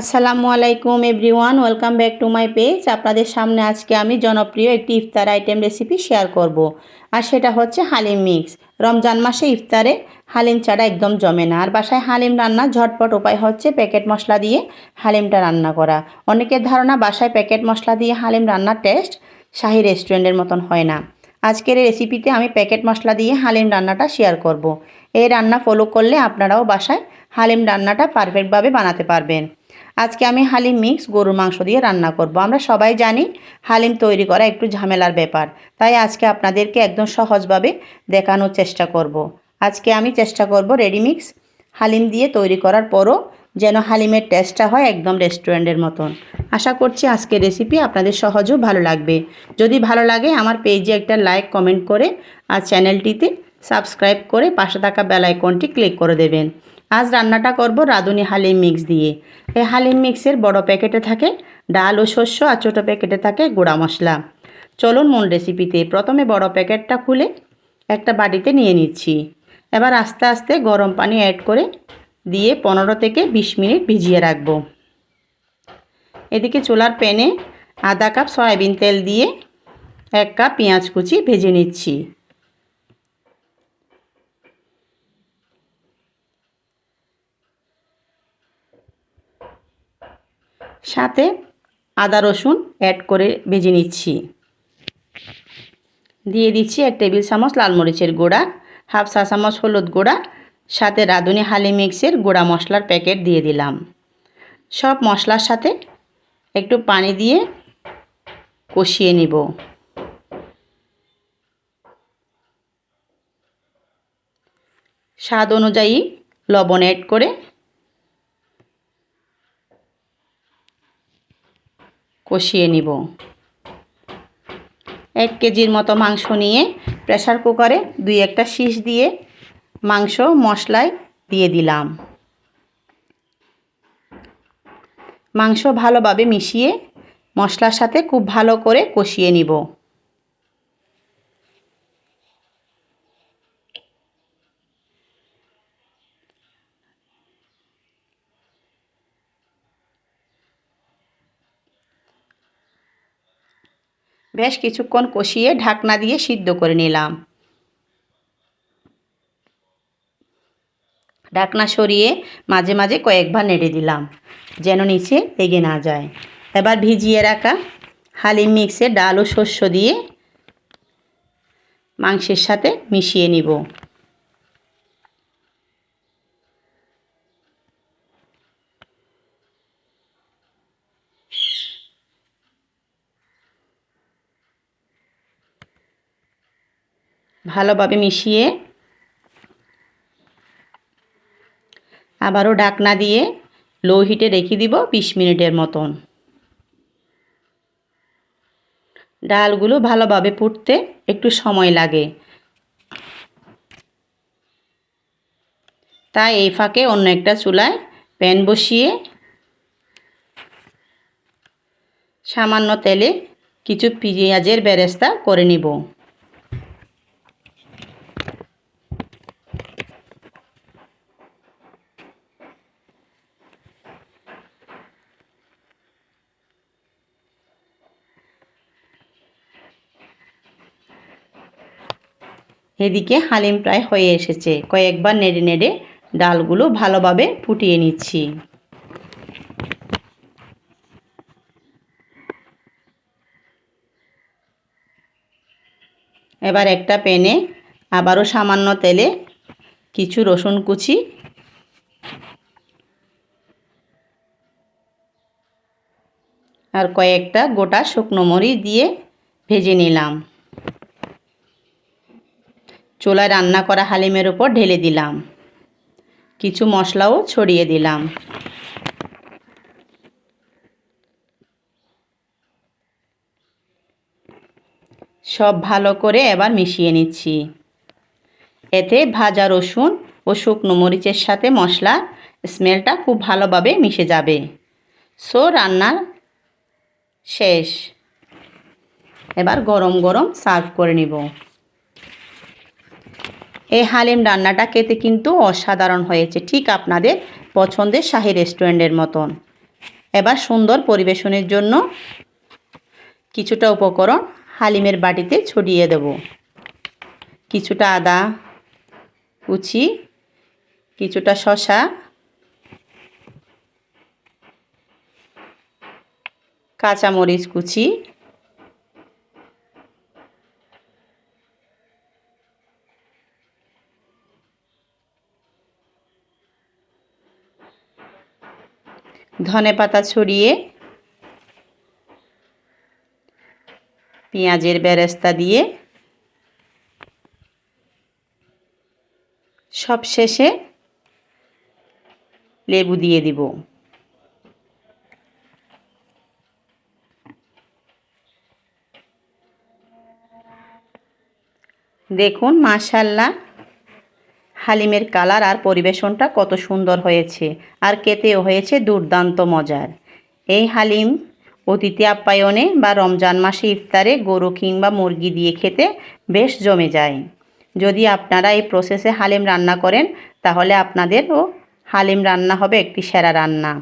আসসালামু আলাইকুম everyone, welcome back to my page. আপনাদের সামনে আজকে আমি জনপ্রিয় একটি ইফতার আইটেম রেসিপি শেয়ার করব। আর সেটা হচ্ছে হালিম মিক্স। রমজান মাসে ইফতারে হালিম ছাড়া একদম জমে না। আর বাসায় হালিম রান্না ঝটপট উপায় হচ্ছে প্যাকেট মশলা দিয়ে হালিমটা রান্না করা। অনেকের ধারণা বাসায় প্যাকেট মশলা দিয়ে হালিম রান্নার টেস্ট শাহি রেস্টুরেন্টের মতন হয় না। আজকের এই রেসিপিতে আমি প্যাকেট মশলা দিয়ে হালিম রান্নাটা শেয়ার করব। এই রান্না ফলো করলে আপনারাও বাসায় হালিম রান্নাটা পারফেক্টভাবে বানাতে পারবেন। আজকে আমি হালিম মিক্স গরুর মাংস দিয়ে রান্না করব। আমরা সবাই জানি হালিম তৈরি করা একটু ঝামেলার ব্যাপার, তাই আজকে আপনাদেরকে একদম সহজভাবে দেখানোর চেষ্টা করব। আজকে আমি চেষ্টা করব রেডিমিক্স হালিম দিয়ে তৈরি করার পরও যেন হালিমের টেস্টটা হয় একদম রেস্টুরেন্টের মতন। আশা করছি আজকের রেসিপি আপনাদের সহজেও ভালো লাগবে। যদি ভালো লাগে আমার পেজে একটা লাইক কমেন্ট করে আর চ্যানেলটিতে সাবস্ক্রাইব করে পাশে থাকা বেল আইকনটি ক্লিক করে দেবেন। আজ রান্নাটা করব রাঁধুনি হালিম মিক্স দিয়ে। এই হালিম মিক্সের বড় প্যাকেটে থাকে ডাল ও শস্য আর ছোটো প্যাকেটে থাকে গুঁড়া মশলা। চলুন মূল রেসিপিতে। প্রথমে বড় প্যাকেটটা খুলে একটা বাটিতে নিয়ে নিচ্ছি। এবার আস্তে আস্তে গরম পানি অ্যাড করে দিয়ে 15 থেকে 20 মিনিট ভিজিয়ে রাখবো। এদিকে চুলার প্যানে আধা কাপ সয়াবিন তেল দিয়ে 1 কাপ পেঁয়াজ কুচি ভেজে নিচ্ছি। সাথে আদা রসুন অ্যাড করে ভেজে নিচ্ছি। দিয়ে দিচ্ছি 1 টেবিল চামচ লাল মরিচের গুঁড়া, হাফ চা চামচ হলুদ গুঁড়া, সাথে রাঁধুনি হালিম মিক্সের গুঁড়া মশলার প্যাকেট দিয়ে দিলাম। সব মশলার সাথে একটু পানি দিয়ে কষিয়ে নিব। স্বাদ অনুযায়ী লবণ অ্যাড করে কষিয়ে নিব। 1 কেজির মতো মাংস নিয়ে প্রেসার কুকারে 2-1টা শীষ দিয়ে মাংস মশলায় দিয়ে দিলাম। মাংস ভালোভাবে মিশিয়ে মশলার সাথে খুব ভালো করে কষিয়ে নিব। বেশ কিছুক্ষণ কষিয়ে ঢাকনা দিয়ে সিদ্ধ করে নিলাম। ঢাকনা সরিয়ে মাঝে মাঝে কয়েকবার নেড়ে দিলাম যেন নিচে লেগে না যায়। এবার ভিজিয়ে রাখা হালিম মিক্সে ডাল ও শস্য দিয়ে মাংসের সাথে মিশিয়ে নিব। ভালোভাবে মিশিয়ে আবারও ঢাকনা দিয়ে লো হিটে রেখে দিব 20 মিনিটের মতন। ডালগুলো ভালোভাবে ফুটতে একটু সময় লাগে, তাই এই ফাঁকে অন্য একটা চুলায় প্যান বসিয়ে সামান্য তেলে কিছু পেঁয়াজের বেরেস্তা করে নিব। এদিকে হালিম প্রায় হয়ে এসেছে। কয়েকবার নেড়ে নেড়ে ডালগুলো ভালোভাবে ফুটিয়ে নিচ্ছি। এবার একটা প্যানে আবারও সামান্য তেলে কিছু রসুন কুচি আর কয়েকটা গোটা শুকনো মরিচ দিয়ে ভেজে নিলাম। চুলায় রান্না করা হালিমের উপর ঢেলে দিলাম। কিছু মশলাও ছড়িয়ে দিলাম। সব ভালো করে এবার মিশিয়ে নিচ্ছি। এতে ভাজা রসুন ও শুকনো মরিচের সাথে মশলার স্মেলটা খুব ভালোভাবে মিশে যাবে। সো রান্না শেষ। এবার গরম গরম সার্ভ করে নিব। এই হালিম রান্নাটা খেতে কিন্তু অসাধারণ হয়েছে, ঠিক আপনাদের পছন্দের শাহি রেস্টুরেন্টের মতন। এবার সুন্দর পরিবেশনের জন্য কিছুটা উপকরণ হালিমের বাটিতে ছড়িয়ে দেব। কিছুটা আদা কুচি, কিছুটা শসা, কাঁচামরিচ কুচি, ধনেপাতা ছড়িয়ে পেঁয়াজের বেরেস্তা দিয়ে সবশেষে লেবু দিয়ে দিব। দেখুন মাশাআল্লাহ হালিমের কালার আর পরিবেশনটা কত সুন্দর হয়েছে, আর খেতেও হয়েছে দুর্দান্ত মজার। এই হালিম অতিথি আপ্যায়নে বা রমজান মাসে ইফতারে গরু কিংবা মুরগি দিয়ে খেতে বেশ জমে যায়। যদি আপনারা এই প্রসেসে হালিম রান্না করেন তাহলে আপনাদেরও হালিম রান্না হবে একটি সেরা রান্না।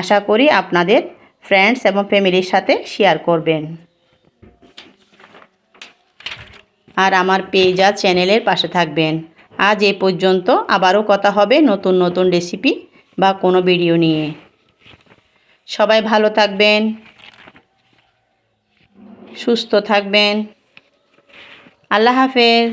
আশা করি আপনাদের ফ্রেন্ডস এবং ফ্যামিলির সাথে শেয়ার করবেন। আর আমার পেজ আর চ্যানেলের পাশে থাকবেন। আজ এই পর্যন্ত, আবারও কথা হবে নতুন নতুন রেসিপি বা কোনো ভিডিও নিয়ে। সবাই ভালো থাকবেন, সুস্থ থাকবেন। আল্লাহ হাফেজ।